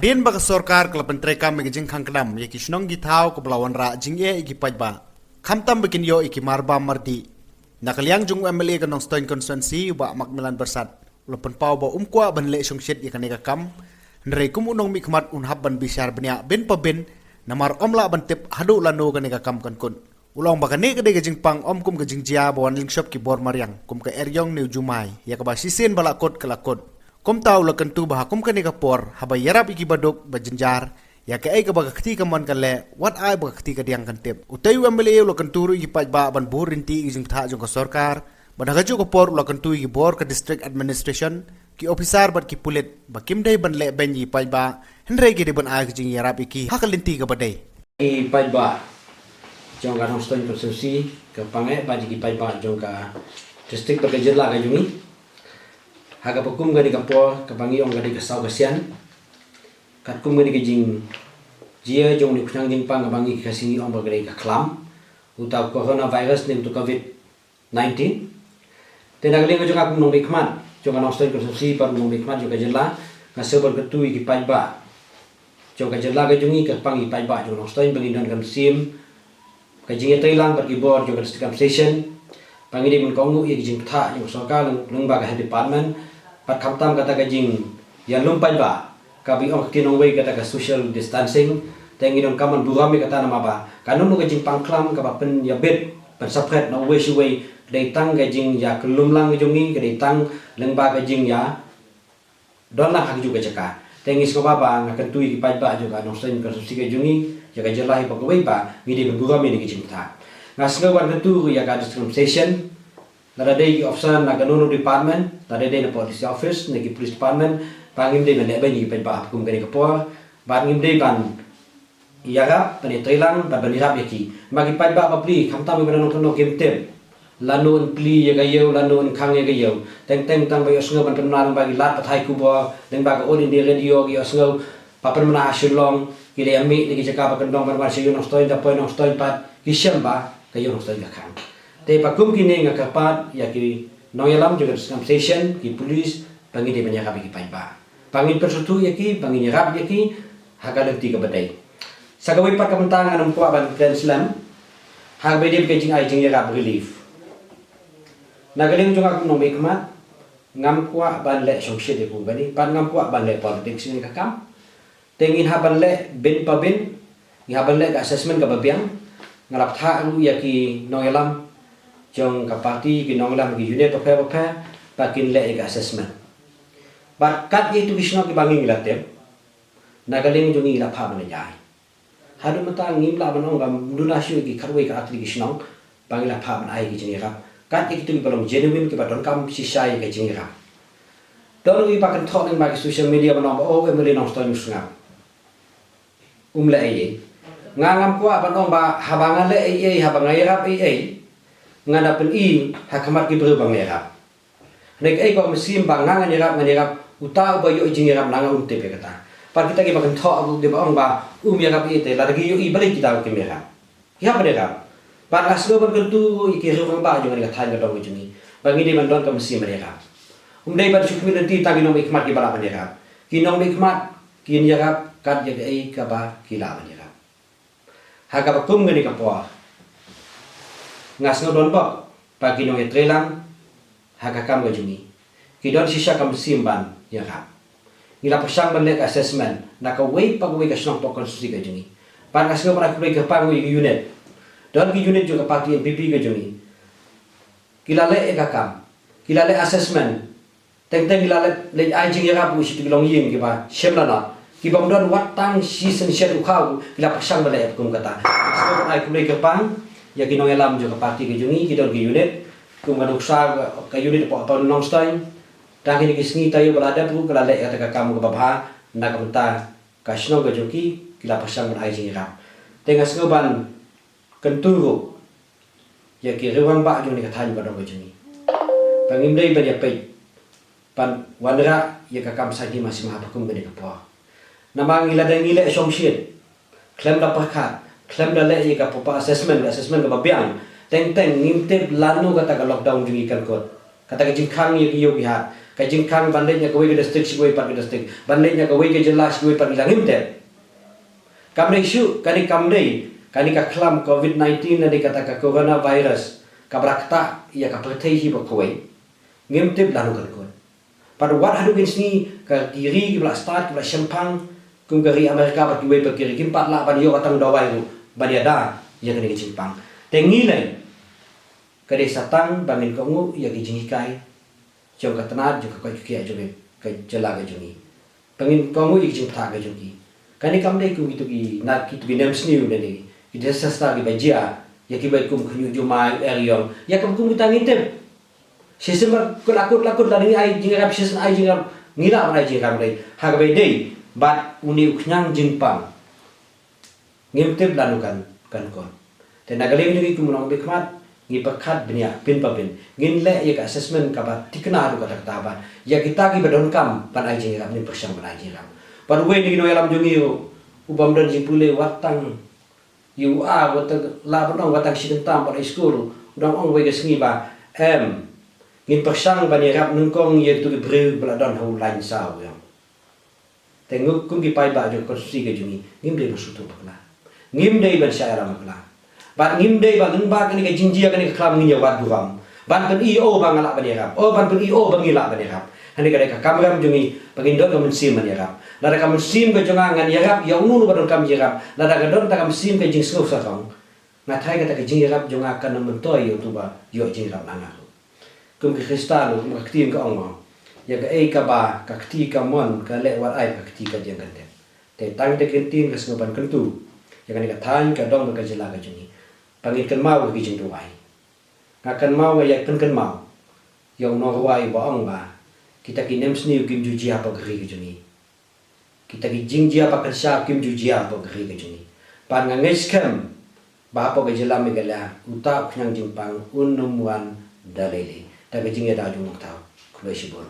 Kadien baka sorkar kala pentreka me Jingkhein kadam ye kisnong githau ko belawan ra jingye iki pajba khamtam bikin yo iki marba mardi nakaliang jung MLA kanong stoin constituency ba makmilan bersat lopen pau ba umkwa banle songsit ye kanega kam ndre kum unong mikmat unhab ban bisar benya ben pabin namar omla ban tip Haduh Lano kanega kam kan kun ulong baka ne kadega jingpang om kum ka jingjia bawan lingshop ki bor mariang kum ka eryong ne jumai ya ka ba sisen balakot kalakot Kumta ula kentu bah kum kani kapor haba yarap iki baduk bajenjar ya ke ai ka baga khti kaman kale wat ai baga khti ka diang kantep utai MLA ula kentu iki pajba ban burinti izing tha jong ka sarkar badaga ju kapor ula kentu iki bor ka district administration ki officer bat ki pulit bakim dai ban le benji pajba hendrai ki ban ai jing yarap iki hakalinti ka badai i pajba jong ka noston konstitusi ka pangai baji ki pajba jong ka district berkejerla ka jungi haga pakum gadi kapor kapangi ong gadi kasau kasian katkum gadi kejing jia jong ni kusang jingpang kapangi kasingi ong bergadi kaklam utau coronavirus ni untuk COVID-19 tenagaling ko jong akum nong bikmat jong anong stoy konstitusi par nong bikmat jong kajerla ngaso berketui ki pajba jong kajerla ka jungi kapangi pajba jong anong stoy bangindon kam Shim kajing etailang berkibor jong district station pangi di menkongu ye jing tha jong sarkar lengba ka department pat khamtam kata kajing ya lumpai ba kabi ong kinong way kata ka social distancing tengi don kaman burami kata nama ba kanun no kajing pangklam ka pen ya bed pen separate no way way dai tang kajing ya kelumlang jongi dai tang lengba kajing ya don lah hak juga jaka tengi sko ba ngakan tui ki pai ba juga no sen ka susi ka jongi jaga jelai pa ko way ba ngidi burami ni kajing ta ngasnga wan tu ya ka distribution Nada day officer na ganun department, nada day na police office, na police department, pangim day na leba ni pa kum gani kapor, pangim day pan yarap, pan itrilang, pan banirap yaki. Magi pa papli, kamtam iba na nung kimtim. Lano un pli yagayaw, lano un kang yagayaw. Teng tang ba yosngaw pan panunarang bagi lat patay kubo, teng baga all in the radio yosngaw papan mana asyulong, kile yami lagi cakap kandong pan marsiyo nong stoy da poy nong stoy pat kisyam ba kayo nong stoy gakang. Te pakum kini ngakapat ya ki noyalam juga dalam station ki polis pangi de banyak ki paiba pangi persutu ya ki pangi nyerap ya ki hakalang tiga badai sagawi pat kapentangan ng kuwa ban plan slam hagbe de kajing ai jing nyerap relief nagaling juga aku nomik mat ngam kuwa ban le songsi de ku bani pan ngam kuwa ban le politics ni kakam tengin haban le bin pabin ni haban le assessment ka babiang ngalap tha lu ya ki noyalam jong kapati kinong lam gi unit of pa pakin le ga assessment bakat itu kisno ki banging latem nagaling jongi la pha ban jai hadu mata ngim la banong gam lunasyu ki kharwe ka atri kisno banging la pha ban ai gi jini rap kat itu ki balong genuine ki badon kam sisai ka jini rap don wi pakan thok ning bagi social media banong o emre nong sto news ngam la ai ngangam ko abanong ba habangan le ai habangai rap ai ngadapin i hakamat ki beru bang nerap nek ai ko mesim bang ngangan nerap utau ba yo jing nerap nanga unte pe kata par kita ki bakan tho abu de bang ba nerap i te la gi yo i balik kita ki nerap ya ba nerap par aslo ban kentu i ki ru ba jo ngan ka than ga dong jini bagi di man don ka mesim nerap dei ba syukmi nanti tagi no hikmat ki bala nerap ki nong hikmat ki nerap kat je ai ka ba ki la nerap haga ba kum ngani ka po ngas ngodon bok pagi nong etrelang hakakam gajuni kidon sisa kam simban ya ka ngila pasang banlek assessment naka way pagway ka snong pokon susi gajuni pan ngas ngomara kubay ka pangwi unit don ki unit juga parti MPP gajuni kilale ekakam kilale assessment teng kilale le ajing ya ka bu situ long ying ki ba Shim Lano ki bang don watang season shed ukau kila pasang banlek kum kata so ai kubay ka pang ya kinong elam juga parti ke jungi kidon ke unit kum kan uksa ke unit po apa nong stein dah kini kisngi tayo balada pu kala le kata kamu ke babha na kamta kasno ke joki kila pasang ban ai jingra tengas ngoban kenturu ya ki rewang ba joni ka than ba dong ke jungi pangim dei ban ya pe pan wanra ya ka kam sai masih maha kum ke po namang ila dan ngile somshit klem da pakhat klem da le ka popa assessment ka babiang teng ngimte Lano kata ka lockdown jungi kan kot kata ka jingkhang ye ki yo bihat ka Jingkhein bandenya ka wei ke district sigoi pat ke district bandenya ka wei ke jelas sigoi pat Ngim te kamne isu kani kamne kani ka klam COVID-19 na dikata ka coronavirus ka brakta ya ka pertei hi ba koi Ngim te Lano kan kon pada wat Haduh sini ka kiri ki bla start ki bla Shempang kum kari Amerika pat ki wei pa kiri kim pat la ban yo katang dawai ru baniada ya kani ke Shempang tengi lai kade satang bangin kongu ya ki Jingkhein jong ka tanat jong ka koi ki jong ka jela ka jongi bangin kongu ik jing tha ka jongi kani kamde kum gitu ki na ki tu nem sniu ne ni ki desa sta ki bajia ya ki bai kum khunyu juma eriong ya kum kita ngitem sistem lakut dari ai Jingkhein sistem ai Jingkhein ngira mana Jingkhein dai ha ka bai dei bat uni uknyang Jingpang ngimtep lanukan kan kon te nagaleng ni kum nong bekmat ngi pakat benia pin papin ngin le ya ka assessment ka ba tikna du kata taban ya kita ki Donkam pan ai Jingkhein ni persang pan ai Jingkhein pan we ni no yalam jongi ubam dan jipule watang yu a watang la ban watang sikentam pan school udang ong we ke sengi ba ngin persang ban yarap nungkong ye tu breu bla don ho lain sao ya tengok kum ki pai ba jo konstitusi ke jongi ngim de bersutu bakla ngim de ban syaira bakla ban ngim dei ban lengba kani ka jinjia kani ka klam ngi wat duram ban pen io bang ala ban yarap ban pen io bang ila ban yarap hani ka kamram jungi bangin dot kamun sim ban yarap la ka mun sim ka jonga ngan yarap ya unu ban kam yarap la ka don ta kam sim ka jing slo sa kong ngathai ka ta ka jing yarap jonga kan mun toy yo tu ba yo jing yarap nanga kum ki kristal kum ka tim ka ong ya ka ka ba ka kti ka mon ka le wat ai ka kti ka jeng kan te tang te kentin ka sngoban kentu ya kan ka than ka dong ka jela ka jungi pangit kan mau ki jing tuai ngakan mau ngayak kan mau yang no wai ba ong ba kita ki nem sni kim ju ji apa gri ki juni kita ki jing ji apa kan sha kim ju ji apa gri ki juni pan nganges kam ba apa ke jela me gala uta khyang Jingpang unumwan dalele ta ke jing ya da jung tau khulai sibon